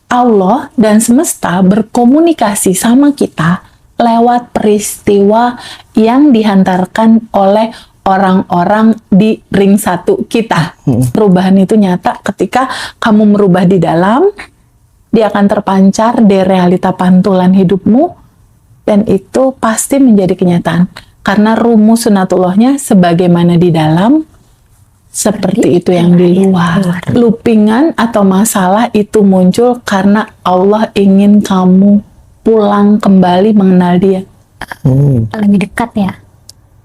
Allah dan semesta berkomunikasi sama kita lewat peristiwa yang dihantarkan oleh orang-orang di ring satu kita. Perubahan itu nyata ketika kamu merubah di dalam, dia akan terpancar di realita pantulan hidupmu, dan itu pasti menjadi kenyataan. Karena rumus sunatullahnya sebagaimana di dalam, seperti itu yang di luar. Loopingan atau masalah itu muncul karena Allah ingin kamu pulang kembali mengenal dia. Lebih dekat ya.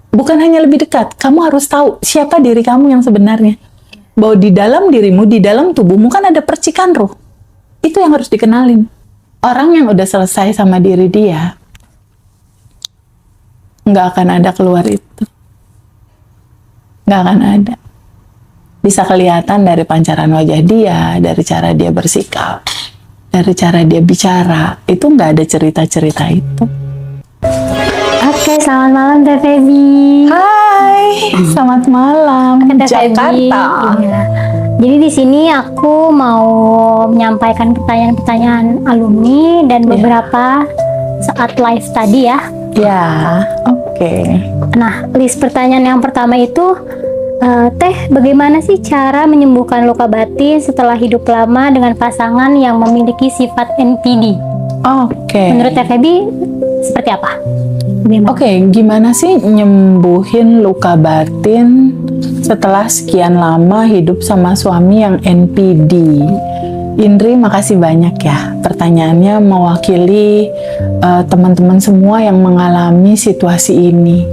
Bukan hanya lebih dekat, kamu harus tahu siapa diri kamu yang sebenarnya. Bahwa di dalam dirimu, di dalam tubuhmu kan ada percikan ruh. Itu yang harus dikenalin. Orang yang udah selesai sama diri dia, nggak akan ada keluar itu. Nggak akan ada. Bisa kelihatan dari pancaran wajah dia, dari cara dia bersikap, dari cara dia bicara. Itu nggak ada cerita-cerita itu. Oke, selamat malam Teh Feby. Hai, selamat malam Teh Feby. Jakarta. Iya. Jadi di sini aku mau menyampaikan pertanyaan-pertanyaan alumni dan beberapa saat live tadi ya. Ya, oke. Nah, list pertanyaan yang pertama itu, Teh, bagaimana sih cara menyembuhkan luka batin setelah hidup lama dengan pasangan yang memiliki sifat NPD? Oke. Menurut Teh Feby, seperti apa? Oke, gimana sih nyembuhin luka batin setelah sekian lama hidup sama suami yang NPD? Indri, makasih banyak ya. Pertanyaannya mewakili teman-teman semua yang mengalami situasi ini.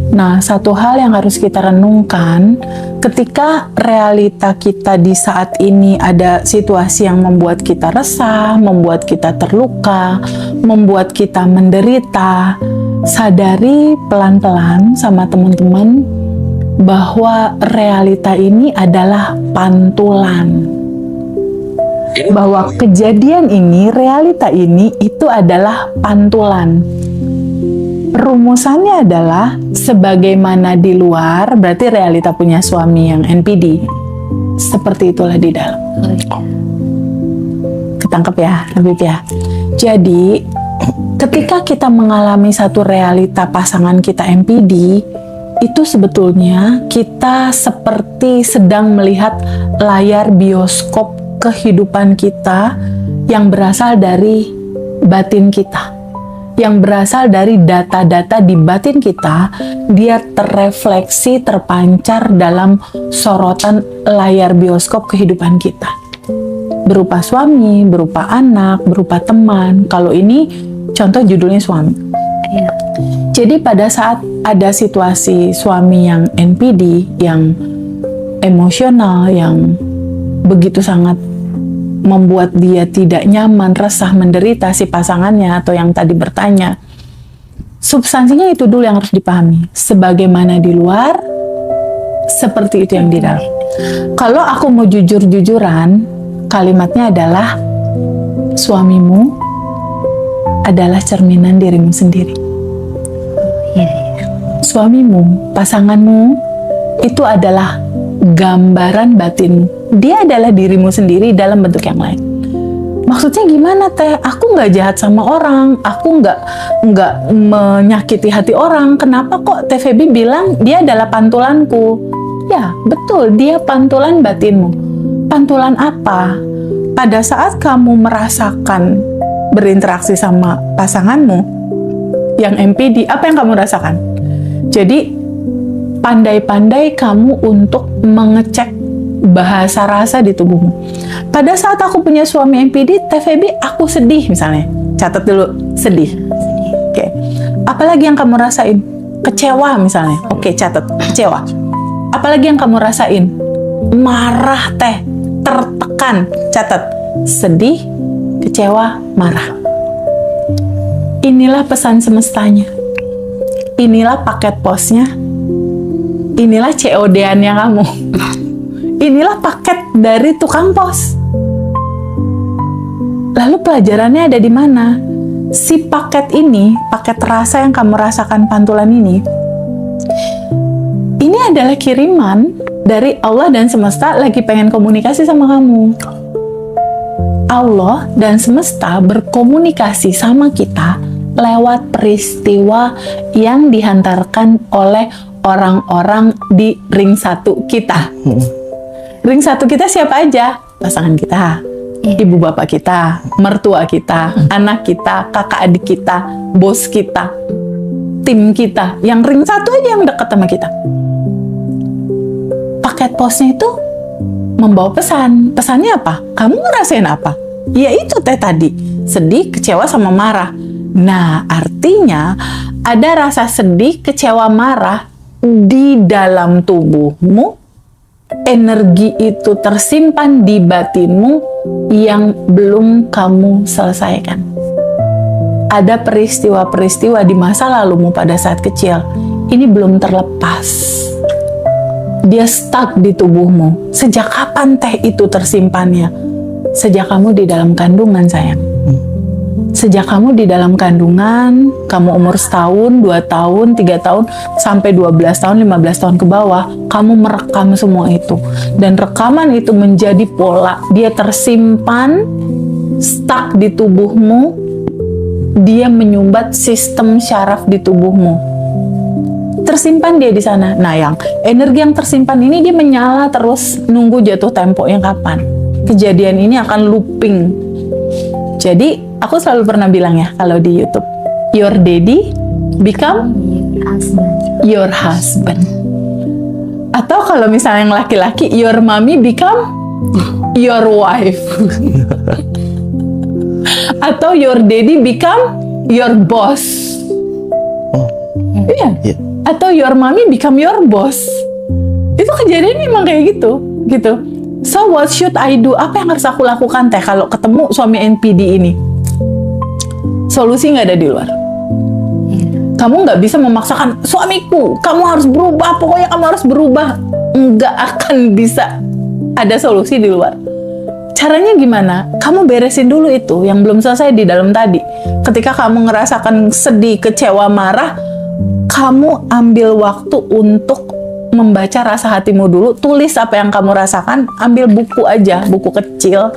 Nah, satu hal yang harus kita renungkan, ketika realita kita di saat ini ada situasi yang membuat kita resah, membuat kita terluka, membuat kita menderita, sadari pelan-pelan sama teman-teman bahwa realita ini adalah pantulan. Bahwa kejadian ini, realita ini, itu adalah pantulan. Rumusannya adalah sebagaimana di luar, berarti realita punya suami yang NPD. Seperti itulah di dalam. Ketangkep ya, Habib ya. Jadi, ketika kita mengalami satu realita pasangan kita NPD, itu sebetulnya kita seperti sedang melihat layar bioskop kehidupan kita yang berasal dari batin kita, yang berasal dari data-data di batin kita. Dia terrefleksi, terpancar dalam sorotan layar bioskop kehidupan kita, berupa suami, berupa anak, berupa teman. Kalau ini contoh judulnya suami. Jadi pada saat ada situasi suami yang NPD, yang emosional, yang begitu sangat membuat dia tidak nyaman, resah, menderita si pasangannya atau yang tadi bertanya, substansinya itu dulu yang harus dipahami. Sebagaimana di luar, seperti itu yang di dalam. Kalau aku mau jujur-jujuran, kalimatnya adalah suamimu adalah cerminan dirimu sendiri. Suamimu, pasanganmu itu adalah gambaran batinmu. Dia adalah dirimu sendiri dalam bentuk yang lain. Maksudnya gimana Teh? Aku nggak jahat sama orang, aku nggak menyakiti hati orang. Kenapa kok Teh Feby bilang dia adalah pantulanku? Ya betul, dia pantulan batinmu. Pantulan apa? Pada saat kamu merasakan berinteraksi sama pasanganmu yang MPD, apa yang kamu rasakan? Jadi pandai-pandai kamu untuk mengecek bahasa rasa di tubuhmu. Pada saat aku punya suami NPD, Teh Feby, aku sedih misalnya. Catat dulu, sedih. Oke. Apalagi yang kamu rasain? Kecewa misalnya. Oke, catat, kecewa. Apalagi yang kamu rasain? Marah, Teh. Tertekan. Catat. Sedih, kecewa, marah. Inilah pesan semestanya. Inilah paket posnya. Inilah COD-annya kamu. Inilah paket dari tukang pos. Lalu pelajarannya ada di mana? Si paket ini, paket rasa yang kamu rasakan pantulan ini adalah kiriman dari Allah dan semesta lagi pengen komunikasi sama kamu. Allah dan semesta berkomunikasi sama kita lewat peristiwa yang dihantarkan oleh orang-orang di ring satu kita. Ring satu kita siapa aja? Pasangan kita, ibu bapak kita, mertua kita, anak kita, kakak adik kita, bos kita, tim kita. Yang ring satu aja yang dekat sama kita. Paket posnya itu membawa pesan. Pesannya apa? Kamu ngerasain apa? Ya itu teh tadi. Sedih, kecewa, sama marah. Nah, artinya ada rasa sedih, kecewa, marah di dalam tubuhmu. Energi itu tersimpan di batinmu yang belum kamu selesaikan. Ada peristiwa-peristiwa di masa lalumu pada saat kecil. Ini belum terlepas. Dia stuck di tubuhmu. Sejak kapan teh itu tersimpannya? Sejak kamu di dalam kandungan, sayang. Sejak kamu di dalam kandungan, kamu umur setahun, 2 tahun, 3 tahun, sampai 12 tahun, 15 tahun ke bawah, kamu merekam semua itu. Dan rekaman itu menjadi pola. Dia tersimpan, stuck di tubuhmu, dia menyumbat sistem syaraf di tubuhmu. Tersimpan dia di sana. Nah, yang energi yang tersimpan ini dia menyala terus, nunggu jatuh temponya kapan. Kejadian ini akan looping. Jadi, aku selalu pernah bilang ya, kalau di YouTube, your daddy become your husband. Atau kalau misalnya yang laki-laki, your mommy become your wife. Atau your daddy become your boss. Iya. Yeah. Atau your mommy become your boss. Itu kejadian memang kayak gitu. So what should I do? Apa yang harus aku lakukan teh kalau ketemu suami NPD ini? Solusi nggak ada di luar. Kamu nggak bisa memaksakan, suamiku, kamu harus berubah, pokoknya kamu harus berubah. Nggak akan bisa ada solusi di luar. Caranya gimana? Kamu beresin dulu itu yang belum selesai di dalam tadi. Ketika kamu ngerasakan sedih, kecewa, marah, kamu ambil waktu untuk membaca rasa hatimu dulu, tulis apa yang kamu rasakan, ambil buku aja, buku kecil.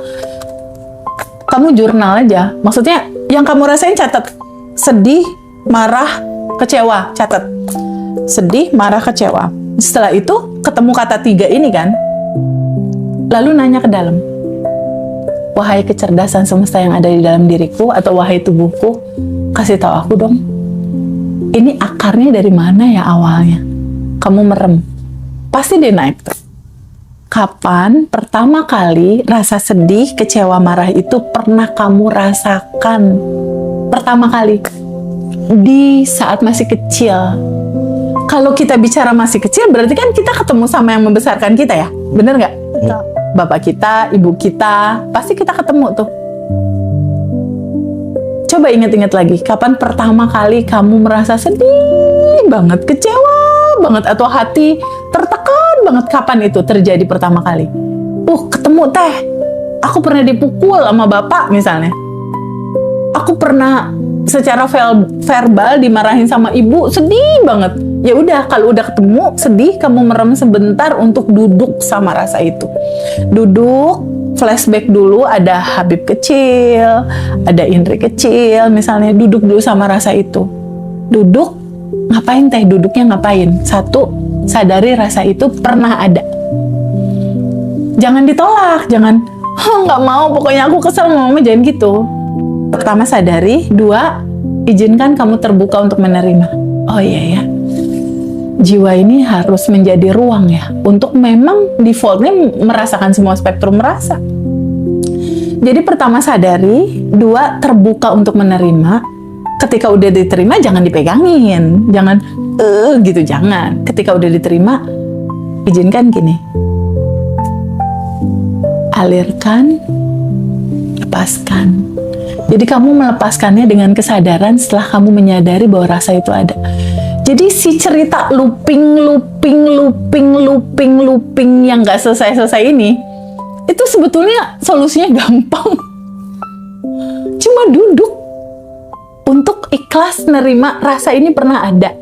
Kamu jurnal aja. Maksudnya yang kamu rasain catat. Sedih, marah, kecewa, catat. Sedih, marah, kecewa. Setelah itu ketemu kata 3 ini kan. Lalu nanya ke dalam. Wahai kecerdasan semesta yang ada di dalam diriku, atau wahai tubuhku, kasih tahu aku dong. Ini akarnya dari mana ya awalnya? Kamu merem. Pasti dia naik tuh. Kapan pertama kali rasa sedih, kecewa, marah itu pernah kamu rasakan? Pertama kali. Di saat masih kecil. Kalau kita bicara masih kecil, berarti kan kita ketemu sama yang membesarkan kita ya? Bener nggak? Betul. Bapak kita, ibu kita, pasti kita ketemu tuh. Coba ingat-ingat lagi, kapan pertama kali kamu merasa sedih banget, kecewa banget, atau hati tertekan banget, kapan itu terjadi pertama kali? Ketemu teh, aku pernah dipukul sama bapak misalnya. Aku pernah secara verbal dimarahin sama ibu, sedih banget. Ya udah, kalau udah ketemu, sedih, kamu merem sebentar untuk duduk sama rasa itu. Duduk, flashback dulu, ada Habib kecil, ada Indri kecil, misalnya duduk dulu sama rasa itu. Duduk, ngapain teh? Duduknya ngapain? 1, sadari rasa itu pernah ada. Jangan ditolak, jangan, nggak mau, pokoknya aku kesel sama mama, jangan gitu. Pertama sadari, 2, izinkan kamu terbuka untuk menerima. Oh iya ya, jiwa ini harus menjadi ruang ya, untuk memang defaultnya merasakan semua spektrum merasa. Jadi pertama sadari, 2 terbuka untuk menerima. Ketika udah diterima jangan dipegangin, jangan gitu, jangan. Ketika udah diterima, izinkan gini, alirkan, lepaskan. Jadi kamu melepaskannya dengan kesadaran setelah kamu menyadari bahwa rasa itu ada. Jadi si cerita looping yang gak selesai-selesai ini, itu sebetulnya solusinya gampang. Cuma duduk untuk ikhlas nerima rasa ini pernah ada.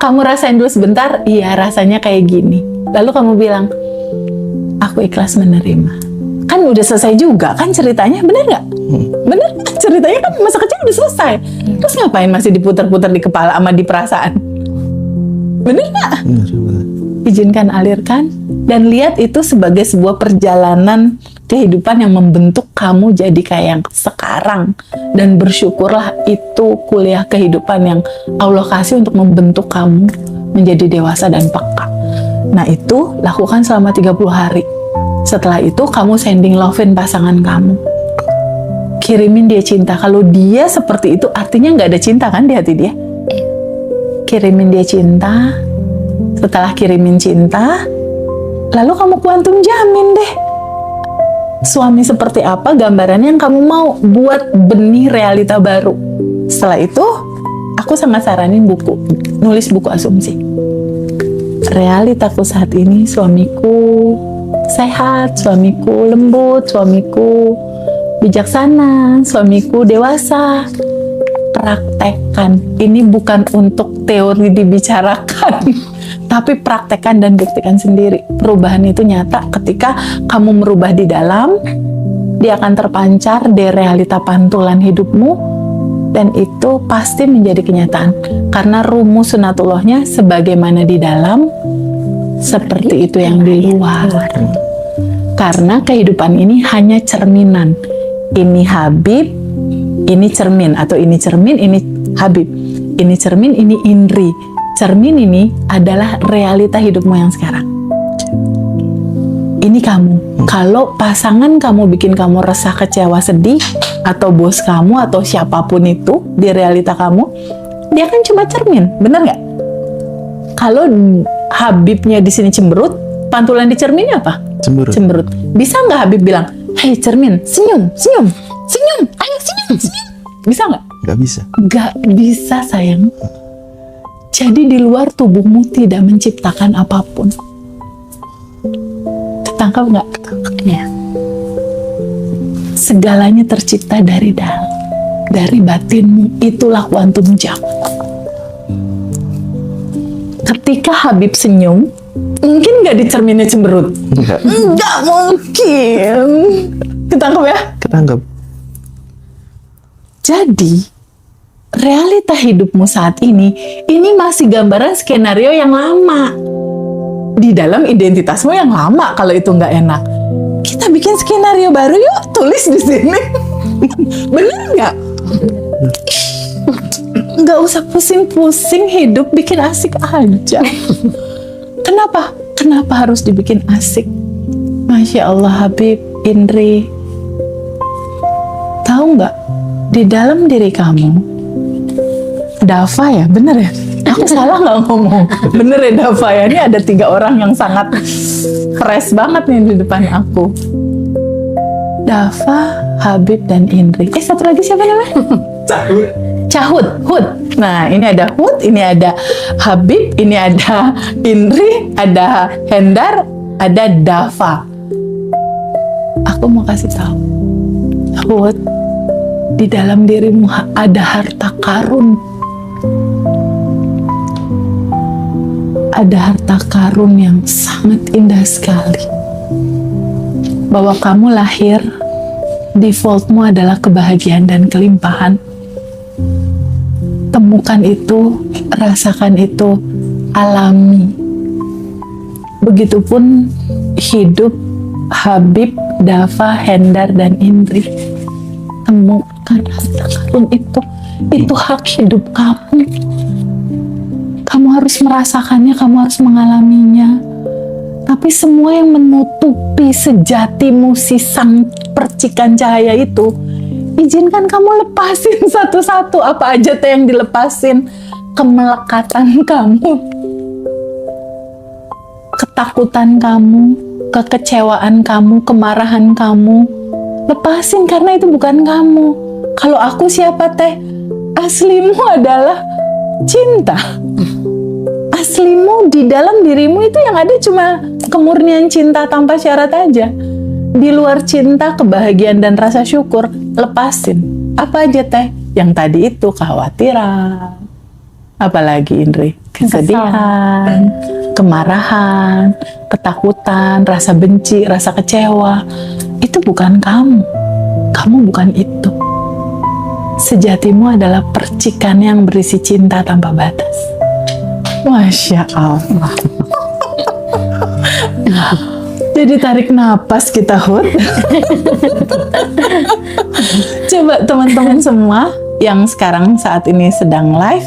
Kamu rasain dulu sebentar, iya rasanya kayak gini. Lalu kamu bilang, aku ikhlas menerima. kan udah selesai juga kan ceritanya, bener nggak? Bener nggak? Ceritanya kan masa kecil udah selesai. Terus ngapain masih diputar-putar di kepala sama di perasaan? Bener nggak? Izinkan alirkan dan lihat itu sebagai sebuah perjalanan kehidupan yang membentuk kamu jadi kayak yang sekarang, dan bersyukurlah itu kuliah kehidupan yang Allah kasih untuk membentuk kamu menjadi dewasa dan peka. Nah itu lakukan selama 30 hari. Setelah itu kamu sending love-in pasangan kamu, kirimin dia cinta. Kalau dia seperti itu artinya nggak ada cinta kan di hati dia. Kirimin dia cinta. Setelah kirimin cinta, lalu kamu kuantum jamin deh suami seperti apa gambarannya yang kamu mau, buat benih realita baru. Setelah itu aku sangat saranin nulis buku asumsi. Realitaku saat ini, suamiku sehat, suamiku lembut, suamiku bijaksana, suamiku dewasa. Praktekkan. Ini bukan untuk teori dibicarakan, tapi praktekkan dan buktikan sendiri. Perubahan itu nyata ketika kamu merubah di dalam, dia akan terpancar di realita pantulan hidupmu, dan itu pasti menjadi kenyataan. Karena rumus sunatullahnya sebagaimana di dalam, seperti itu yang di luar. Karena kehidupan ini hanya cerminan. Ini Habib, ini cermin, atau ini cermin, ini Habib. Ini cermin, ini Indri. Cermin ini adalah realita hidupmu yang sekarang. Ini kamu. Kalau pasangan kamu bikin kamu resah, kecewa, sedih, atau bos kamu, atau siapapun itu di realita kamu, dia kan cuma cermin, bener nggak? Kalau Habibnya di sini cemberut, pantulan di cerminnya apa? Cemberut. Bisa nggak Habib bilang, "Hei cermin, senyum, senyum, senyum, ayo senyum, senyum"? Bisa nggak? Nggak bisa. Nggak bisa sayang. Jadi di luar tubuhmu tidak menciptakan apapun. Ketangkap nggak? Ya. Segalanya tercipta dari dalam, dari batinmu. Itulah kuantum jam. Ketika Habib senyum, mungkin nggak di cerminnya cemberut? Nggak mungkin. Ketangkep ya? Ketangkep. Jadi, realita hidupmu saat ini masih gambaran skenario yang lama. Di dalam identitasmu yang lama, kalau itu nggak enak. Kita bikin skenario baru yuk, tulis di sini. Bener nggak? Nggak usah pusing-pusing hidup, bikin asik aja. Kenapa? Kenapa harus dibikin asik? Masya Allah Habib, Indri. Tahu nggak? Di dalam diri kamu, Dava ya, bener ya? Aku salah nggak ngomong? Bener ya Dava ya? Ini ada 3 orang yang sangat fresh banget nih di depan aku. Dava, Habib, dan Indri. Satu lagi siapa namanya? Cahud, Hud. Nah, ini ada Hud, ini ada Habib, ini ada Indri, ada Hendar, ada Dava. Aku mau kasih tahu, Hud, di dalam dirimu ada harta karun. Ada harta karun yang sangat indah sekali. Bahwa kamu lahir, defaultmu adalah kebahagiaan dan kelimpahan. Temukan itu, rasakan itu, alami. Begitupun hidup Habib, Dava, Hendar, dan Indri. Temukan harta karun itu. Itu hak hidup kamu. Kamu harus merasakannya, kamu harus mengalaminya. Tapi semua yang menutupi sejatimu, si sang percikan cahaya itu, izinkan kamu lepasin satu-satu. Apa aja teh yang dilepasin? Kemelekatan kamu, ketakutan kamu, kekecewaan kamu, kemarahan kamu. Lepasin karena itu bukan kamu. Kalau aku siapa teh? Aslimu adalah cinta. Aslimu di dalam dirimu itu yang ada cuma kemurnian cinta tanpa syarat aja. Di luar cinta, kebahagiaan, dan rasa syukur, lepasin. Apa aja teh? Yang tadi itu kekhawatiran. Apalagi Indri? Kesedihan, kemarahan, ketakutan, rasa benci, rasa kecewa. itu bukan kamu. Kamu bukan itu. Sejatimu adalah percikan yang berisi cinta tanpa batas. Masya Allah. Jadi tarik napas kita, Hud. Coba teman-teman semua yang sekarang saat ini sedang live,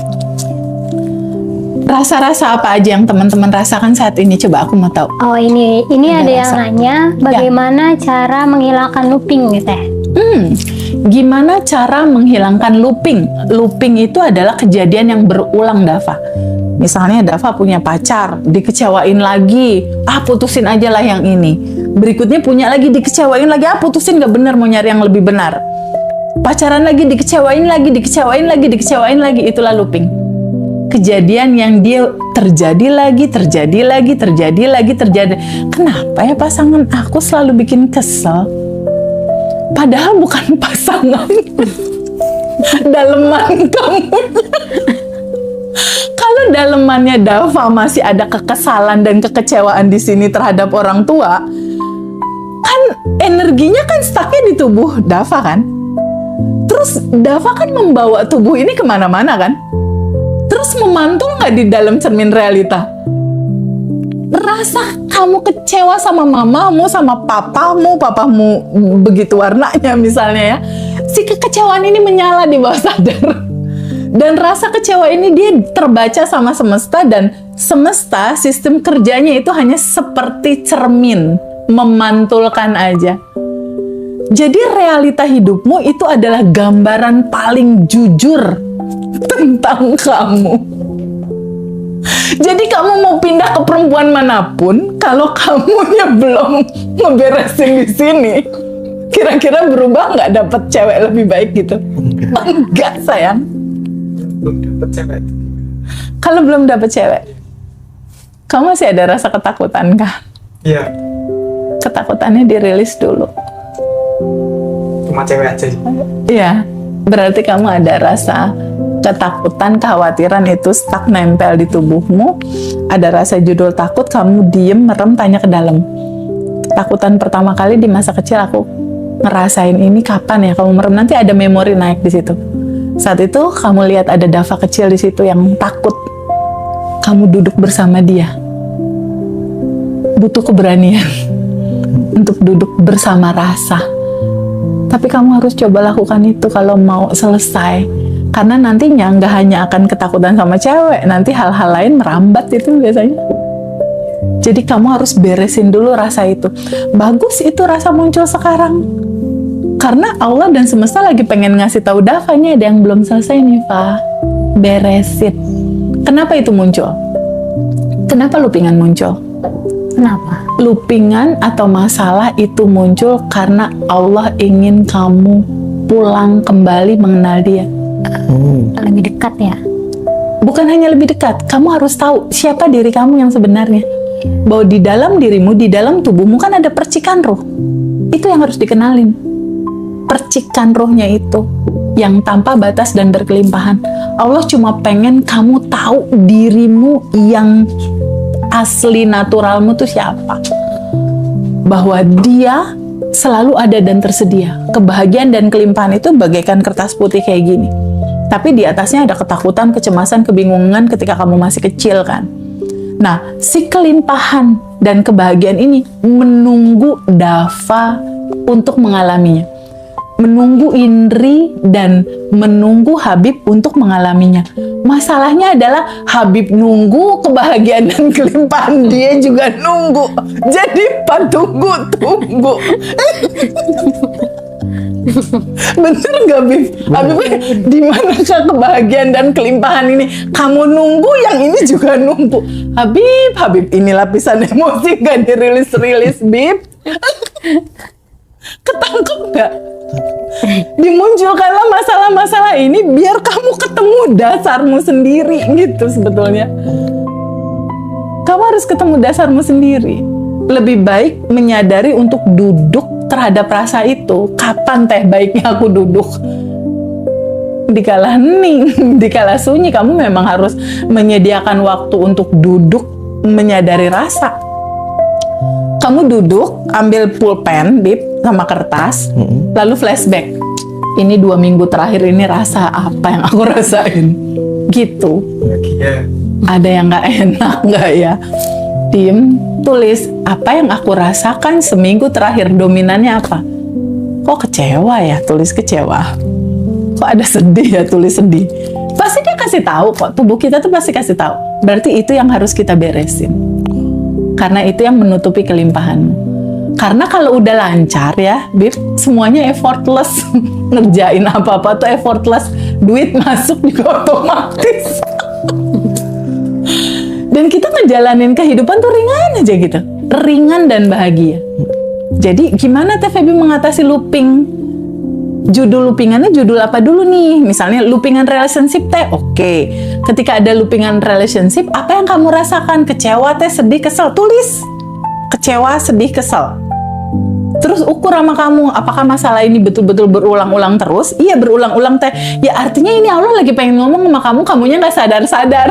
rasa-rasa apa aja yang teman-teman rasakan saat ini? Coba aku mau tahu. Oh, ini ada yang rasa. nanya bagaimana cara menghilangkan looping nih Teh. Gimana cara menghilangkan looping? Looping itu adalah kejadian yang berulang, Dava. Misalnya Dava punya pacar, dikecewain lagi, putusin aja lah yang ini. Berikutnya punya lagi, dikecewain lagi, putusin, gak bener, mau nyari yang lebih benar. Pacaran lagi, dikecewain lagi, dikecewain lagi, dikecewain lagi, itulah looping. Kejadian yang dia terjadi lagi. Kenapa ya pasangan aku selalu bikin kesel? Padahal bukan pasangan. Daleman kamu. Kalau dalemannya Dava masih ada kekesalan dan kekecewaan di sini terhadap orang tua, kan energinya kan stucknya di tubuh Dava kan? Terus Dava kan membawa tubuh ini kemana-mana kan? Terus memantul nggak di dalam cermin realita? Rasa kamu kecewa sama mamamu, sama papamu begitu warnanya misalnya ya. Si kekecewaan ini menyala di bawah sadar. Dan rasa kecewa ini dia terbaca sama semesta, dan semesta sistem kerjanya itu hanya seperti cermin, memantulkan aja. Jadi realita hidupmu itu adalah gambaran paling jujur tentang kamu. Jadi kamu mau pindah ke perempuan manapun, kalau kamunya belum ngeberesin di sini, kira-kira berubah nggak dapet cewek lebih baik gitu? Enggak sayang. Belum dapet cewek. Kalau belum dapet cewek, kamu masih ada rasa ketakutan kah? Iya, Ketakutannya dirilis dulu. cuma cewek aja. Iya, berarti kamu ada rasa ketakutan, kekhawatiran itu stuck nempel di tubuhmu. Ada rasa judul takut, kamu diem, merem, tanya ke dalam. Ketakutan pertama kali di masa kecil aku ngerasain ini kapan ya? Kamu merem, nanti ada memori naik di situ. Saat itu kamu lihat ada Dava kecil di situ yang takut. Kamu duduk bersama dia. Butuh keberanian untuk duduk bersama rasa. Tapi kamu harus coba lakukan itu kalau mau selesai. Karena nantinya nggak hanya akan ketakutan sama cewek, nanti hal-hal lain merambat itu biasanya. Jadi kamu harus beresin dulu rasa itu. Bagus itu rasa muncul sekarang. Karena Allah dan semesta lagi pengen ngasih tahu Dava, nih ada yang belum selesai nih, Pak. Beresin. Kenapa itu muncul? Kenapa loopingan muncul? Kenapa? Loopingan atau masalah itu muncul karena Allah ingin kamu pulang kembali mengenal dia. Lebih dekat ya? Bukan hanya lebih dekat, kamu harus tahu siapa diri kamu yang sebenarnya. Bahwa di dalam dirimu, di dalam tubuhmu kan ada percikan roh. Itu yang harus dikenalin. Percikan rohnya itu yang tanpa batas dan berkelimpahan. Allah cuma pengen kamu tahu dirimu yang asli naturalmu tuh siapa. Bahwa dia selalu ada dan tersedia. Kebahagiaan dan kelimpahan itu bagaikan kertas putih kayak gini. Tapi di atasnya ada ketakutan, kecemasan, kebingungan ketika kamu masih kecil kan. Nah, si kelimpahan dan kebahagiaan ini menunggu Dava untuk mengalaminya. Menunggu Indri dan menunggu Habib untuk mengalaminya. Masalahnya adalah Habib nunggu kebahagiaan dan kelimpahan, dia juga nunggu. Jadi tunggu. Bener gak, Bib? Habib, di manakah kebahagiaan dan kelimpahan ini? Kamu nunggu, yang ini juga nunggu. Habib, ini lapisan emosi gak dirilis-rilis, Bib. Ketangkep gak? Dimunculkanlah masalah-masalah ini biar kamu ketemu dasarmu sendiri gitu sebetulnya. Kamu harus ketemu dasarmu sendiri. Lebih baik menyadari untuk duduk terhadap rasa itu. Kapan teh baiknya aku duduk? Dikala hening, dikala sunyi, kamu memang harus menyediakan waktu untuk duduk menyadari rasa. Kamu duduk, ambil pulpen, Bib, sama kertas, lalu flashback. Ini 2 minggu terakhir ini rasa apa yang aku rasain, gitu. Bahagia. Ada yang nggak enak nggak ya? Diem, tulis apa yang aku rasakan seminggu terakhir, dominannya apa? Kok kecewa ya? Tulis kecewa. Kok ada sedih ya? Tulis sedih. Pasti dia kasih tahu kok, tubuh kita tuh pasti kasih tahu. Berarti itu yang harus kita beresin. Karena itu yang menutupi kelimpahanmu. Karena kalau udah lancar ya, Bib, semuanya effortless. Ngerjain apa-apa tuh effortless. Duit masuk juga otomatis. Dan kita ngejalanin kehidupan tuh ringan aja gitu. Ringan dan bahagia. Jadi gimana Teh Feby mengatasi looping? Judul loopingannya judul apa dulu nih? Misalnya loopingan relationship Teh, oke. Ketika ada loopingan relationship, apa yang kamu rasakan? Kecewa Teh, sedih, kesel, tulis. Kecewa, sedih, kesel. Terus ukur sama kamu, apakah masalah ini betul-betul berulang-ulang terus? Iya, berulang-ulang Teh. Ya artinya ini Allah lagi pengen ngomong sama kamu, kamunya nggak sadar-sadar.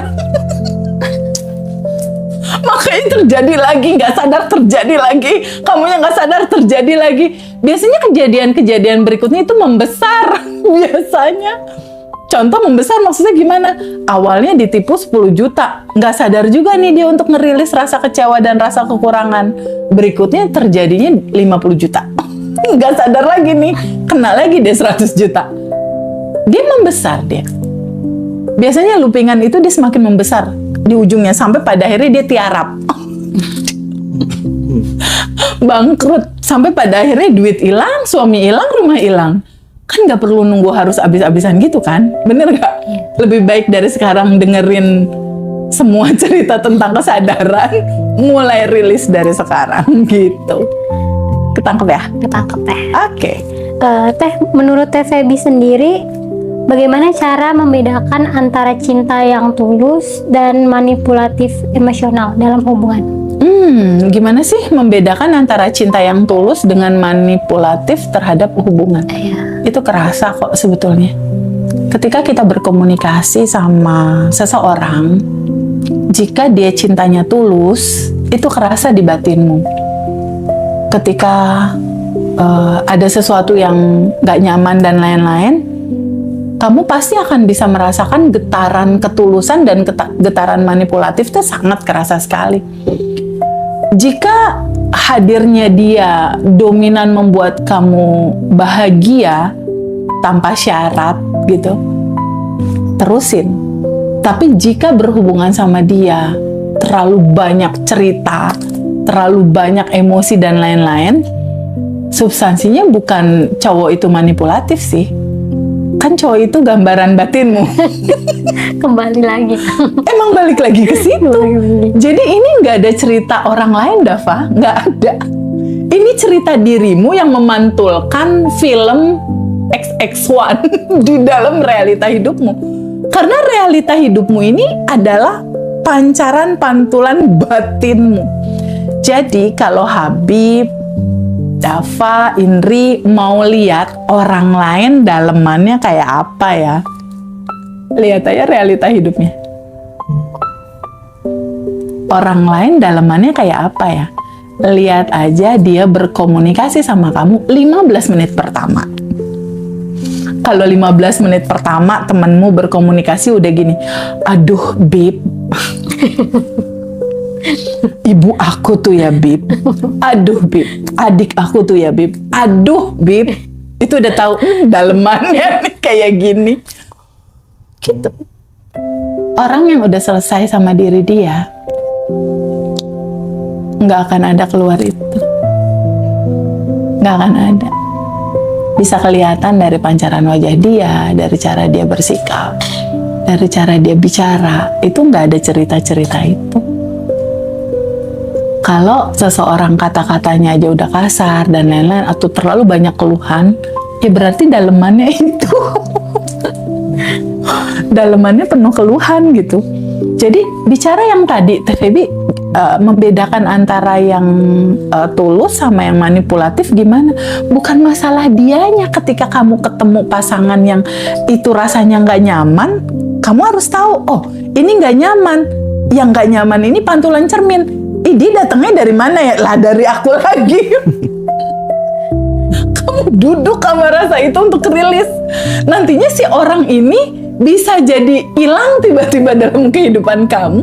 Makanya terjadi lagi, nggak sadar terjadi lagi, kamunya nggak sadar terjadi lagi. Biasanya kejadian-kejadian berikutnya itu membesar. Biasanya contoh membesar maksudnya gimana? Awalnya ditipu 10 juta, nggak sadar juga nih dia untuk ngerilis rasa kecewa dan rasa kekurangan. Berikutnya terjadinya 50 juta, nggak sadar lagi nih, kena lagi dia 100 juta. Dia membesar dia. Biasanya loopingan itu dia semakin membesar di ujungnya sampai pada akhirnya dia tiarap. Bangkrut sampai pada akhirnya duit hilang, suami hilang, rumah hilang. Kan nggak perlu nunggu harus habis-habisan gitu kan, bener nggak? Lebih baik dari sekarang dengerin semua cerita tentang kesadaran, mulai rilis dari sekarang gitu. Ketangkep ya? Ketangkep Teh. Oke. Teh, menurut Teh Feby sendiri, bagaimana cara membedakan antara cinta yang tulus dan manipulatif emosional dalam hubungan? Gimana sih membedakan antara cinta yang tulus dengan manipulatif terhadap hubungan? Itu kerasa kok sebetulnya. Ketika kita berkomunikasi sama seseorang, jika dia cintanya tulus, itu kerasa di batinmu. Ketika ada sesuatu yang gak nyaman dan lain-lain, kamu pasti akan bisa merasakan getaran ketulusan dan getaran manipulatif itu sangat kerasa sekali. Jika hadirnya dia dominan membuat kamu bahagia tanpa syarat gitu, terusin. Tapi jika berhubungan sama dia terlalu banyak cerita, terlalu banyak emosi dan lain-lain, substansinya bukan cowok itu manipulatif sih. Kan cowok itu gambaran batinmu. Kembali lagi. Emang balik lagi ke situ. Jadi ini nggak ada cerita orang lain, Dava. Nggak ada. Ini cerita dirimu yang memantulkan film XX1 di dalam realita hidupmu. Karena realita hidupmu ini adalah pancaran pantulan batinmu. Jadi kalau Habib, Dava, Indri mau lihat orang lain dalemannya kayak apa ya? Lihat aja realita hidupnya. Orang lain dalemannya kayak apa ya? Lihat aja dia berkomunikasi sama kamu 15 menit pertama. Kalau 15 menit pertama temenmu berkomunikasi udah gini, aduh Bib, ibu aku tuh ya Bib, aduh Bib, adik aku tuh ya Bib, aduh Bib, itu udah tahu dalemannya nih kayak gini. Gitu. Orang yang udah selesai sama diri dia, nggak akan ada keluar itu, nggak akan ada. Bisa kelihatan dari pancaran wajah dia, dari cara dia bersikap, dari cara dia bicara, itu nggak ada cerita-cerita itu. Kalau seseorang kata-katanya aja udah kasar dan lain-lain, atau terlalu banyak keluhan, ya berarti dalemannya itu. Dalemannya penuh keluhan gitu. Jadi bicara yang tadi, Teh Feby membedakan antara yang tulus sama yang manipulatif gimana? Bukan masalah dianya. Ketika kamu ketemu pasangan yang itu rasanya nggak nyaman, kamu harus tahu, oh ini nggak nyaman. Yang nggak nyaman ini pantulan cermin. Dia datangnya dari mana ya? Lah dari aku lagi. duduk sama rasa itu untuk rilis. Nantinya si orang ini bisa jadi hilang tiba-tiba dalam kehidupan kamu,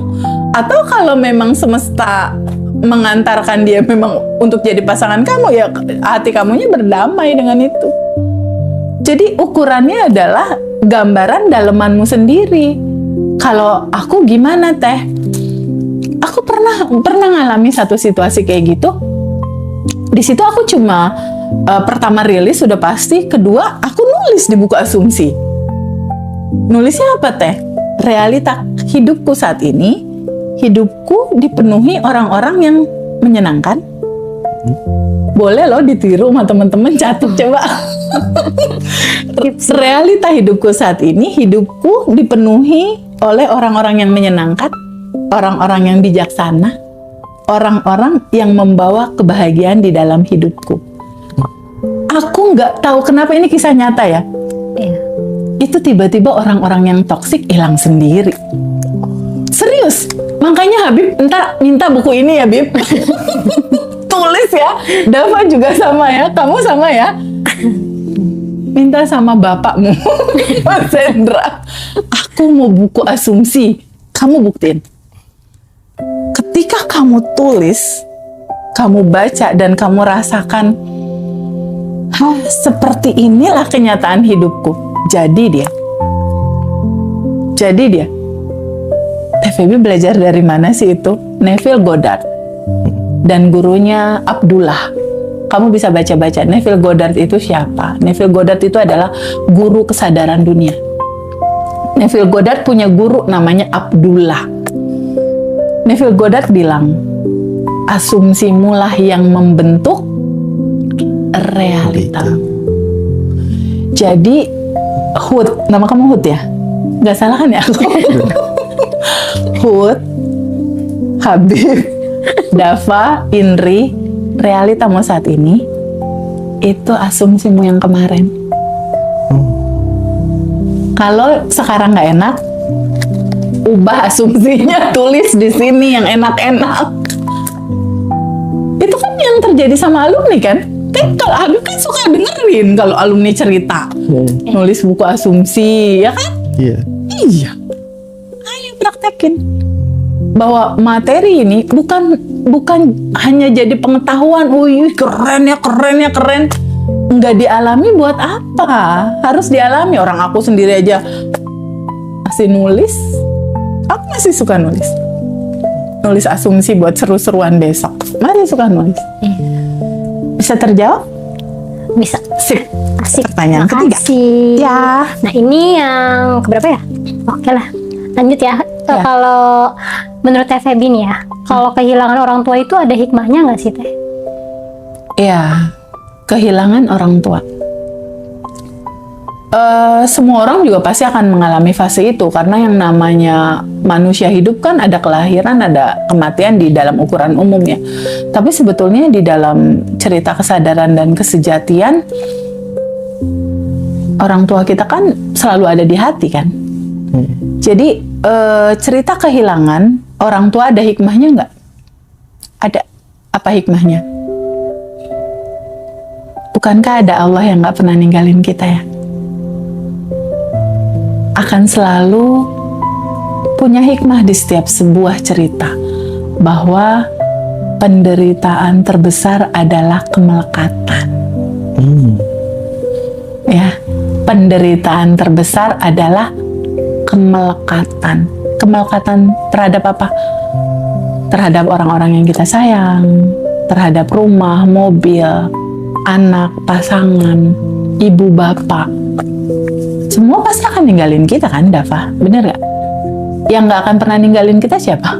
atau kalau memang semesta mengantarkan dia memang untuk jadi pasangan kamu, ya hati kamunya berdamai dengan itu. Jadi ukurannya adalah gambaran dalemanmu sendiri. Kalau aku gimana teh? Aku pernah ngalami satu situasi kayak gitu. Di situ aku cuma pertama rilis sudah pasti, kedua aku nulis di buku asumsi. Nulisnya apa teh? Realita hidupku saat ini, hidupku dipenuhi orang-orang yang menyenangkan. Boleh loh ditiru sama teman-teman, catat coba. Realita hidupku saat ini, hidupku dipenuhi oleh orang-orang yang menyenangkan, orang-orang yang bijaksana, orang-orang yang membawa kebahagiaan di dalam hidupku. Aku nggak tahu kenapa, ini kisah nyata ya. Iya. Itu tiba-tiba orang-orang yang toksik hilang sendiri. Serius. Makanya Habib entar minta buku ini ya, Bib. Tulis ya. Dava juga sama ya. Kamu sama ya. Minta sama bapakmu, Mas Hendra. Aku mau buku asumsi. Kamu buktiin. Ketika kamu tulis, kamu baca dan kamu rasakan, seperti inilah kenyataan hidupku. Jadi dia. TVB belajar dari mana sih itu? Neville Goddard. Dan gurunya Abdullah. Kamu bisa baca-baca. Neville Goddard itu siapa? Neville Goddard itu adalah guru kesadaran dunia. Neville Goddard punya guru namanya Abdullah. Neville Goddard bilang, asumsimu lah yang membentuk realita. Jadi Hud, nama kamu Hud ya? Gak salah kan ya? Hud, Habib, Dava, Indri, realitamu saat ini itu asumsimu yang kemarin. Kalau sekarang nggak enak, ubah asumsinya, tulis di sini yang enak-enak. Itu kan yang terjadi sama alumni kan? Kan kalau Habib kan suka dengerin kalau alumni cerita, nulis buku asumsi, ya kan? Iya. Iya. Ayo praktekin bahwa materi ini bukan hanya jadi pengetahuan. Wih, keren ya. Nggak dialami buat apa? Harus dialami. Orang aku sendiri aja masih nulis. Aku masih suka nulis. Nulis asumsi buat seru-seruan besok. Masih suka nulis. Bisa terjawab? Bisa. Sip. Asik. Pertanyaan ketiga. Makasih. Ya. Nah, ini yang keberapa ya? Oke lah. Lanjut ya. Ya. Kalau menurut Teh Febi nih ya, kalau kehilangan orang tua itu ada hikmahnya nggak sih Teh? Ya, kehilangan orang tua. Semua orang juga pasti akan mengalami fase itu, karena yang namanya manusia hidup kan ada kelahiran, ada kematian di dalam ukuran umumnya. Tapi sebetulnya di dalam cerita kesadaran dan kesejatian, orang tua kita kan selalu ada di hati kan. Jadi cerita kehilangan orang tua ada hikmahnya nggak? Ada. Apa hikmahnya? Bukankah ada Allah yang nggak pernah ninggalin kita ya? Akan selalu punya hikmah di setiap sebuah cerita, bahwa penderitaan terbesar adalah kemelekatan. Ya, penderitaan terbesar adalah kemelekatan. Kemelekatan terhadap apa? Terhadap orang-orang yang kita sayang, terhadap rumah, mobil, anak, pasangan, ibu, bapak. Semua pasti akan ninggalin kita kan, Dava? Bener gak? Yang gak akan pernah ninggalin kita siapa?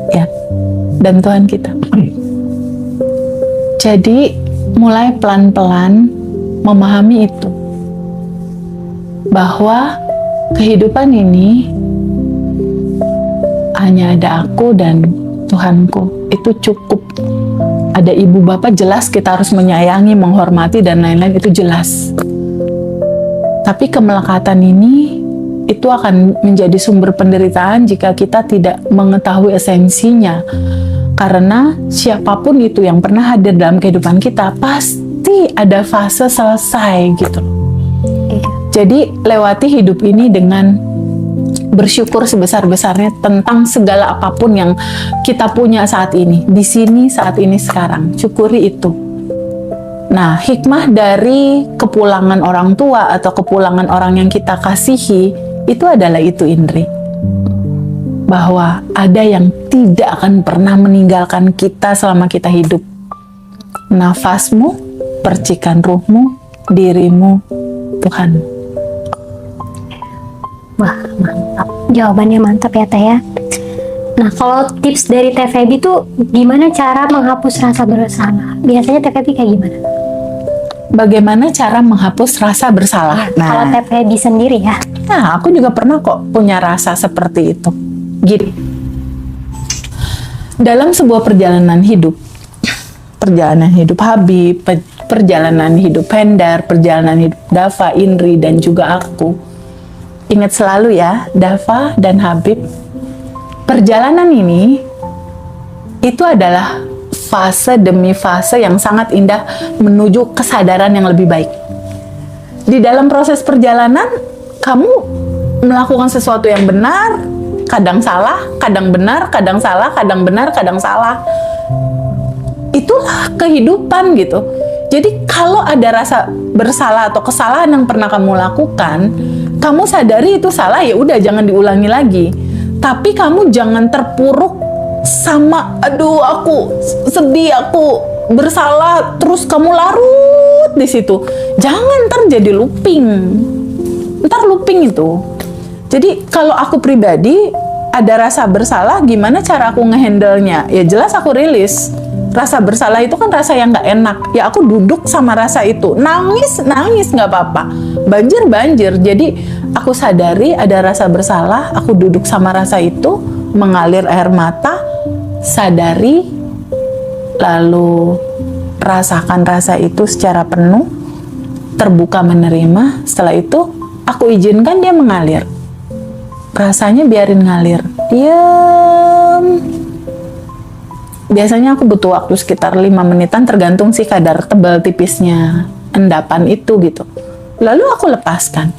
Ya, dan Tuhan kita. Jadi, mulai pelan-pelan memahami itu. Bahwa kehidupan ini hanya ada aku dan Tuhanku. Itu cukup. Ada ibu bapak, jelas kita harus menyayangi, menghormati, dan lain-lain, itu jelas. Tapi kemelekatan ini itu akan menjadi sumber penderitaan jika kita tidak mengetahui esensinya. Karena siapapun itu yang pernah hadir dalam kehidupan kita, pasti pasti ada fase selesai gitu. Iya. Jadi lewati hidup ini dengan bersyukur sebesar-besarnya tentang segala apapun yang kita punya saat ini, di sini saat ini sekarang. Syukuri itu. Nah, hikmah dari kepulangan orang tua atau kepulangan orang yang kita kasihi itu adalah itu, Indri. Bahwa ada yang tidak akan pernah meninggalkan kita selama kita hidup. Nafasmu, percikan ruhmu, dirimu, Tuhan. Wah, mantap. Jawabannya mantap ya, Teh ya. Nah, kalau tips dari Teh Feby tuh gimana cara menghapus rasa bersalah? Biasanya Teh Feby kayak gimana? Bagaimana cara menghapus rasa bersalah? Kalau Teh Feby sendiri ya. Nah, aku juga pernah kok punya rasa seperti itu. Gini, dalam sebuah perjalanan hidup Habib, perjalanan hidup Hendar, perjalanan hidup Dava, Indri, dan juga aku. Ingat selalu ya, Dava dan Habib, perjalanan ini itu adalah fase demi fase yang sangat indah menuju kesadaran yang lebih baik. Di dalam proses perjalanan, kamu melakukan sesuatu yang benar, kadang salah, kadang benar, kadang salah, kadang benar, kadang salah. Itulah kehidupan gitu. Jadi kalau ada rasa bersalah atau kesalahan yang pernah kamu lakukan, kamu sadari itu salah, ya udah jangan diulangi lagi. Tapi kamu jangan terpuruk sama aduh aku sedih, aku bersalah, terus kamu larut di situ. Jangan, ntar jadi looping. Ntar looping itu. Jadi kalau aku pribadi ada rasa bersalah, gimana cara aku ngehandle-nya? Ya jelas aku rilis. Rasa bersalah itu kan rasa yang nggak enak. Ya aku duduk sama rasa itu. Nangis nggak apa-apa. Banjir. Jadi aku sadari ada rasa bersalah. Aku duduk sama rasa itu, mengalir air mata, sadari, lalu rasakan rasa itu secara penuh, terbuka menerima. Setelah itu aku izinkan dia mengalir. Rasanya biarin ngalir. Diam. Biasanya aku butuh waktu sekitar 5 menitan, tergantung sih kadar tebal tipisnya endapan itu gitu. Lalu aku lepaskan.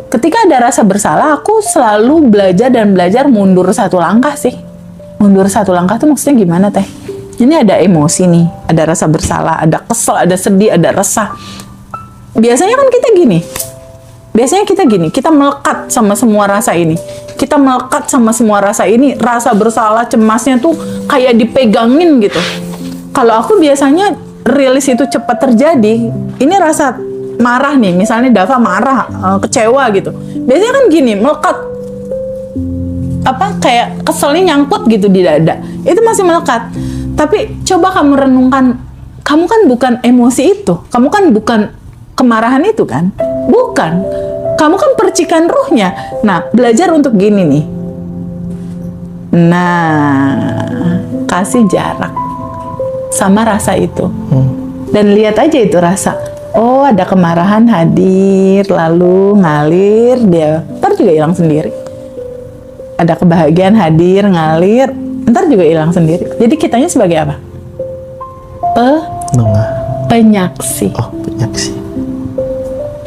Ketika ada rasa bersalah, aku selalu belajar mundur 1 langkah sih. Mundur 1 langkah tuh maksudnya gimana, Teh? Ini ada emosi nih, ada rasa bersalah, ada kesel, ada sedih, ada resah. Biasanya kan kita gini, kita melekat sama semua rasa ini. Kita melekat sama semua rasa ini, rasa bersalah, cemasnya tuh kayak dipegangin gitu. Kalau aku biasanya rilis itu cepat terjadi, ini rasa marah nih, misalnya Dava marah, kecewa gitu. Biasanya kan gini, melekat. Kayak keselnya nyangkut gitu di dada. Itu masih melekat. Tapi coba kamu renungkan, kamu kan bukan emosi itu. Kamu kan bukan kemarahan itu kan? Bukan. Kamu kan percikan ruhnya. Nah, belajar untuk gini nih. Nah, kasih jarak sama rasa itu. Dan lihat aja itu rasa. Oh, ada kemarahan hadir, lalu ngalir, dia ntar juga hilang sendiri. Ada kebahagiaan hadir, ngalir, ntar juga hilang sendiri. Jadi kitanya sebagai apa? Penyaksi. Oh, penyaksi.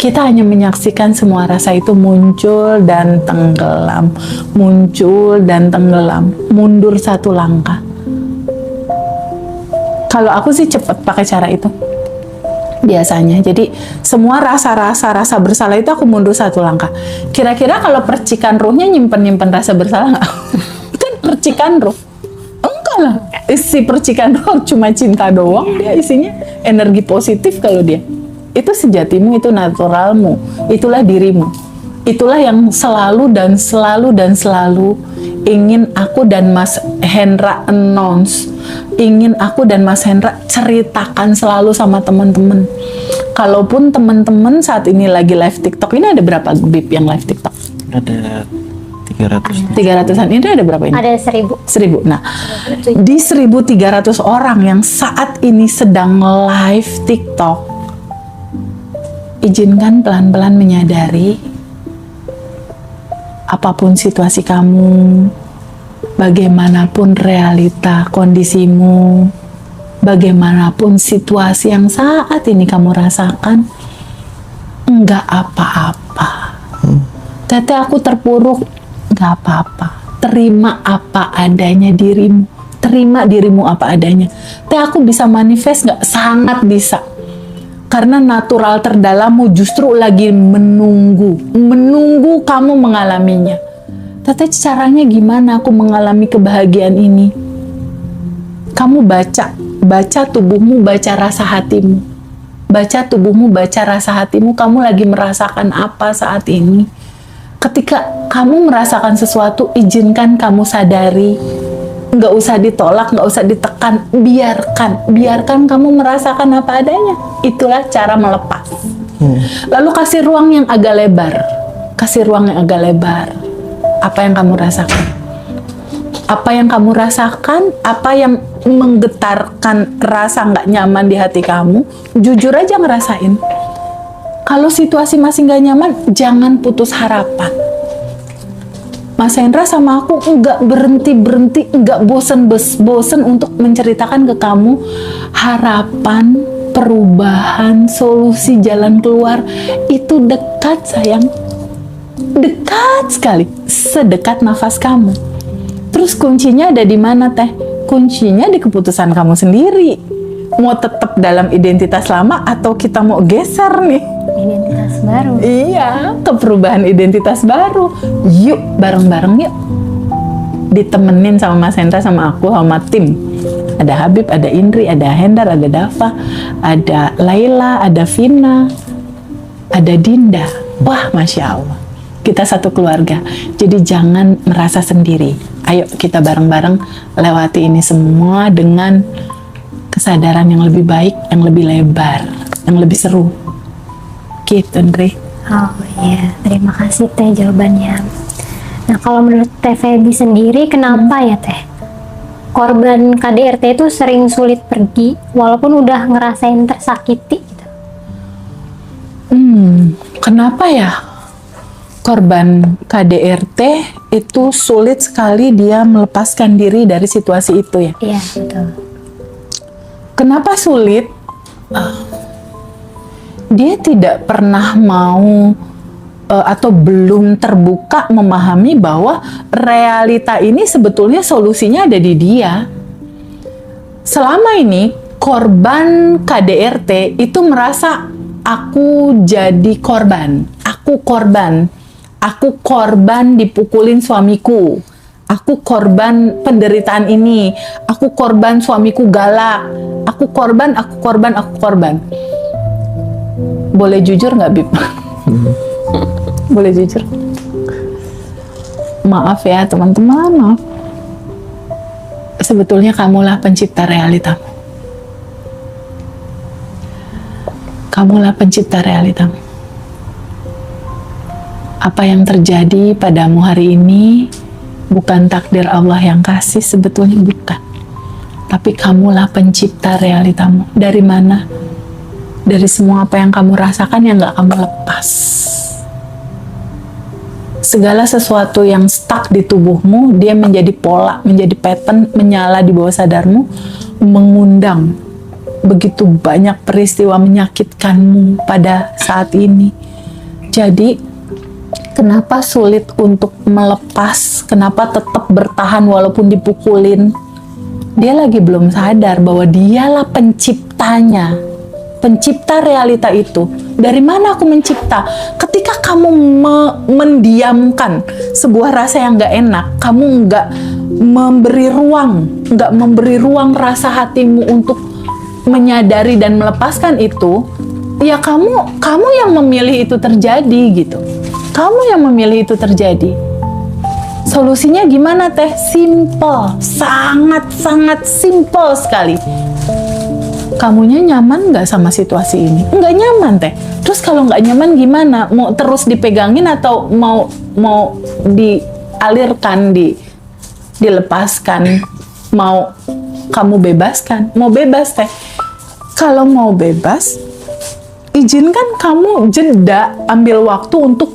Kita hanya menyaksikan semua rasa itu muncul dan tenggelam, muncul dan tenggelam, mundur 1 langkah. Kalau aku sih cepet pakai cara itu biasanya. Jadi semua rasa bersalah itu aku mundur 1 langkah. Kira-kira kalau percikan ruhnya nyimpen rasa bersalah nggak? Kan percikan ruh. Enggak lah. Isi percikan ruh cuma cinta doang. Dia isinya energi positif kalau dia. Itu sejatimu, itu naturalmu, itulah dirimu. Itulah yang selalu ingin aku dan Mas Hendra announce. Ingin aku dan Mas Hendra ceritakan selalu sama teman-teman. Kalaupun teman-teman saat ini lagi live TikTok, ini ada berapa Bib yang live TikTok? Ada 300. 300-an. Ini ada berapa ini? Ada 1000. 1000. Nah, di 1300 orang yang saat ini sedang live TikTok, izinkan pelan-pelan menyadari apapun situasi kamu, bagaimanapun realita kondisimu, bagaimanapun situasi yang saat ini kamu rasakan, enggak apa-apa. Tete, aku terpuruk, enggak apa-apa. Terima apa adanya dirimu. Terima dirimu apa adanya. Teh, aku bisa manifest nggak? Sangat bisa. Karena natural terdalammu justru lagi menunggu kamu mengalaminya. Tete, caranya gimana aku mengalami kebahagiaan ini? Kamu baca tubuhmu, baca rasa hatimu. Baca tubuhmu, baca rasa hatimu, kamu lagi merasakan apa saat ini? Ketika kamu merasakan sesuatu, izinkan kamu sadari. Nggak usah ditolak, nggak usah ditekan, biarkan kamu merasakan apa adanya. Itulah cara melepas. Lalu kasih ruang yang agak lebar. Apa yang kamu rasakan? Apa yang kamu rasakan? Apa yang menggetarkan rasa nggak nyaman di hati kamu? Jujur aja ngerasain. Kalau situasi masih nggak nyaman, jangan putus harapan. Mas Hendra sama aku nggak berhenti, nggak bosen untuk menceritakan ke kamu harapan, perubahan, solusi, jalan keluar itu dekat, sayang. Dekat sekali, sedekat nafas kamu. Terus kuncinya ada di mana, Teh? Kuncinya di keputusan kamu sendiri. Mau tetap dalam identitas lama atau kita mau geser nih? Identitas baru. Iya, ke perubahan identitas baru. Yuk, bareng-bareng yuk. Ditemenin sama Mas Hendra, sama aku, sama tim. Ada Habib, ada Indri, ada Hendar, ada Dava, ada Laila, ada Vina, ada Dinda. Wah, Masya Allah. Kita satu keluarga. Jadi jangan merasa sendiri. Ayo kita bareng-bareng lewati ini semua dengan kesadaran yang lebih baik, yang lebih lebar, yang lebih seru. Gitu, Ndri. Oh iya, terima kasih Teh jawabannya. Nah, kalau menurut Teh Feby sendiri, kenapa ya Teh korban KDRT itu sering sulit pergi walaupun udah ngerasain tersakiti gitu? Kenapa ya korban KDRT itu sulit sekali dia melepaskan diri dari situasi itu ya? Iya, betul. Kenapa sulit? Dia tidak pernah mau atau belum terbuka memahami bahwa realita ini sebetulnya solusinya ada di dia. Selama ini korban KDRT itu merasa aku jadi korban, aku korban dipukulin suamiku, aku korban penderitaan ini, aku korban suamiku galak, aku korban. Boleh jujur nggak, Bib? Boleh jujur? Maaf ya teman-teman, maaf. Sebetulnya kamulah pencipta realitamu. Kamulah pencipta realitamu. Apa yang terjadi padamu hari ini bukan takdir Allah yang kasih, sebetulnya bukan. Tapi kamulah pencipta realitamu. Dari mana? Dari semua apa yang kamu rasakan yang gak kamu lepas. Segala sesuatu yang stuck di tubuhmu, dia menjadi pola, menjadi pattern, menyala di bawah sadarmu, mengundang begitu banyak peristiwa menyakitkanmu pada saat ini. Jadi, kenapa sulit untuk melepas? Kenapa tetap bertahan walaupun dipukulin? Dia lagi belum sadar bahwa dialah penciptanya, pencipta realita itu. Dari mana aku mencipta? Ketika kamu mendiamkan sebuah rasa yang gak enak, kamu gak memberi ruang rasa hatimu untuk menyadari dan melepaskan itu, ya kamu yang memilih itu terjadi gitu. Kamu yang memilih itu terjadi. Solusinya gimana, Teh? Simple, sangat simple sekali. Kamunya nyaman nggak sama situasi ini? Nggak nyaman, Teh. Terus kalau nggak nyaman gimana? Mau terus dipegangin atau mau dialirkan, dilepaskan? Mau kamu bebaskan? Mau bebas, Teh. Kalau mau bebas, izinkan kamu jeda, ambil waktu untuk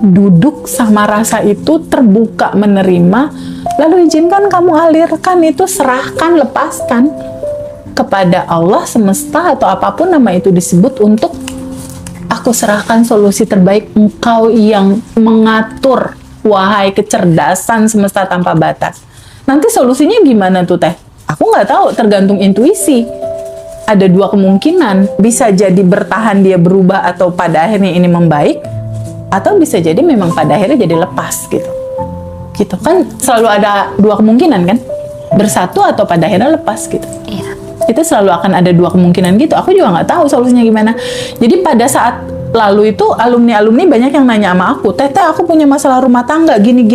duduk sama rasa itu, terbuka menerima, lalu izinkan kamu alirkan itu, serahkan, lepaskan. kepada Allah semesta atau apapun nama itu disebut untuk aku serahkan solusi terbaik, engkau yang mengatur, wahai kecerdasan semesta tanpa batas. Nanti solusinya gimana tuh teh? Aku nggak tahu, tergantung intuisi. Ada dua kemungkinan, bisa jadi bertahan dia berubah atau pada akhirnya ini membaik, atau bisa jadi memang pada akhirnya jadi lepas gitu. Gitu kan selalu ada dua kemungkinan kan? Bersatu atau pada akhirnya lepas gitu. Iya. Itu selalu akan ada dua kemungkinan gitu. Aku juga nggak tahu solusinya gimana. Jadi pada saat lalu itu alumni banyak yang nanya sama aku, Teteh aku punya masalah rumah tangga gini.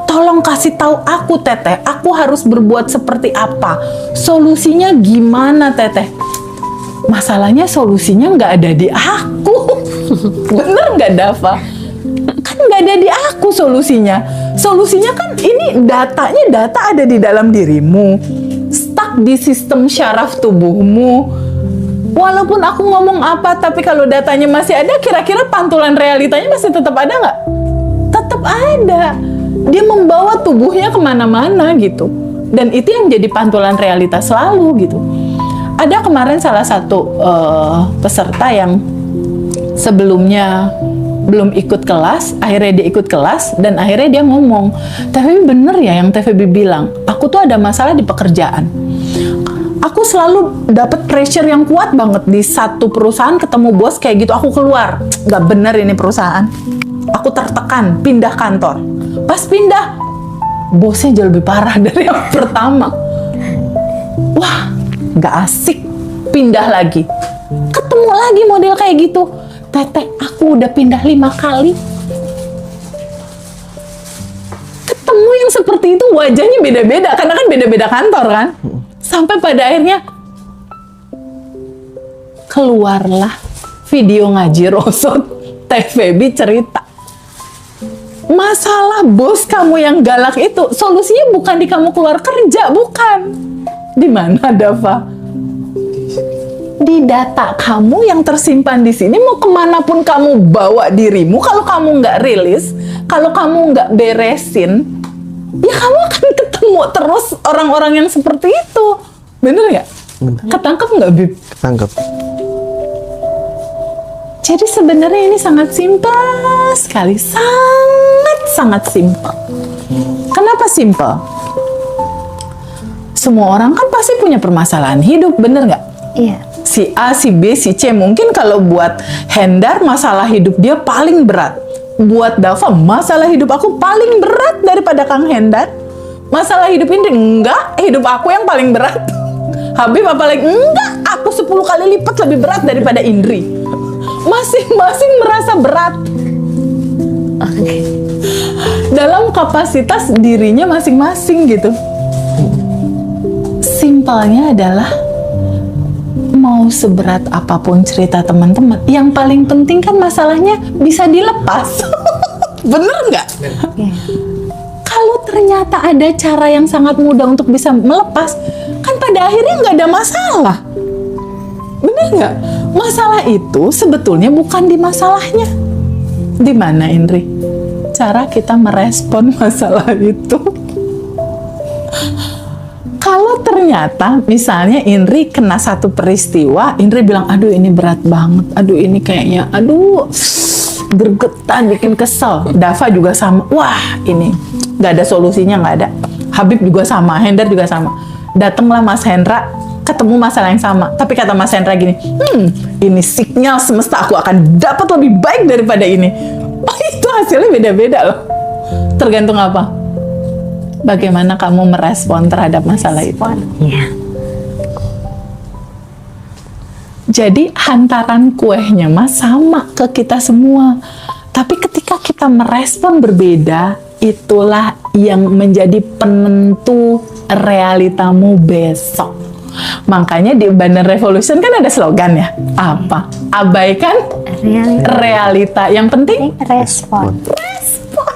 Tolong kasih tahu aku Teteh, aku harus berbuat seperti apa? Solusinya gimana Teteh? Masalahnya solusinya nggak ada di aku. Bener nggak Dava? Kan nggak ada di aku solusinya. Solusinya kan ini data ada di dalam dirimu. Stuck di sistem syaraf tubuhmu. Walaupun aku ngomong apa, tapi kalau datanya masih ada, kira-kira pantulan realitanya masih tetap ada nggak? Tetap ada. Dia membawa tubuhnya kemana-mana gitu. Dan itu yang jadi pantulan realitas selalu gitu. Ada kemarin salah satu peserta yang sebelumnya belum ikut kelas, akhirnya dia ikut kelas, dan akhirnya dia ngomong, TVB bener ya yang TVB bilang, aku tuh ada masalah di pekerjaan. Aku selalu dapat pressure yang kuat banget di satu perusahaan, ketemu bos kayak gitu, aku keluar. Gak bener ini perusahaan. Aku tertekan, pindah kantor. Pas pindah, bosnya jauh lebih parah dari yang pertama. Wah, gak asik. Pindah lagi. Ketemu lagi model kayak gitu. Teteh, aku udah pindah 5 kali. Ketemu yang seperti itu wajahnya beda-beda, karena kan beda-beda kantor kan. Sampai pada akhirnya keluarlah video ngaji Rosot, TVB cerita. Masalah bos kamu yang galak itu, solusinya bukan di kamu keluar kerja, bukan. Di mana, Dava? Di data kamu yang tersimpan di sini. Mau kemanapun kamu bawa dirimu, kalau kamu nggak rilis, kalau kamu nggak beresin, ya kamu akan ketemu terus orang-orang yang seperti itu. Bener nggak? Ketangkep nggak, Bib? Ketangkep. Jadi sebenarnya ini sangat simpel sekali. Sangat simpel. Kenapa simpel? Semua orang kan pasti punya permasalahan hidup, bener nggak? Iya. Si A, si B, si C. Mungkin kalau buat Hendar, masalah hidup dia paling berat. Buat Dava, masalah hidup aku paling berat daripada Kang Hendar. Masalah hidup Indri, enggak, hidup aku yang paling berat. Habib apalagi, enggak, aku 10 kali lipat lebih berat daripada Indri. Masing-masing merasa berat. Oke. Dalam kapasitas dirinya masing-masing gitu. Simpelnya adalah, mau seberat apapun cerita teman-teman, yang paling penting kan masalahnya bisa dilepas. Bener nggak? Iya. Kalau ternyata ada cara yang sangat mudah untuk bisa melepas, kan pada akhirnya nggak ada masalah. Bener nggak? Masalah itu sebetulnya bukan di masalahnya. Di mana, Indri? Cara kita merespon masalah itu. Kalau ternyata misalnya Indri kena satu peristiwa, Indri bilang, aduh ini berat banget, aduh ini kayaknya, aduh gergetan, bikin kesel. Dava juga sama, wah ini nggak ada solusinya, nggak ada. Habib juga sama, Hendar juga sama. Datanglah Mas Hendra, ketemu masalah yang sama. Tapi kata Mas Hendra gini, ini sinyal semesta, aku akan dapat lebih baik daripada ini. Oh, itu hasilnya beda-beda loh. Tergantung apa? Bagaimana kamu merespon terhadap masalah itu. Iya. Jadi hantaran kuehnya mas sama ke kita semua. Tapi ketika kita merespon berbeda, itulah yang menjadi penentu realitamu besok. Makanya di Banner Revolution kan ada slogan ya. Apa? Abaikan realita. Yang penting Respon. respon.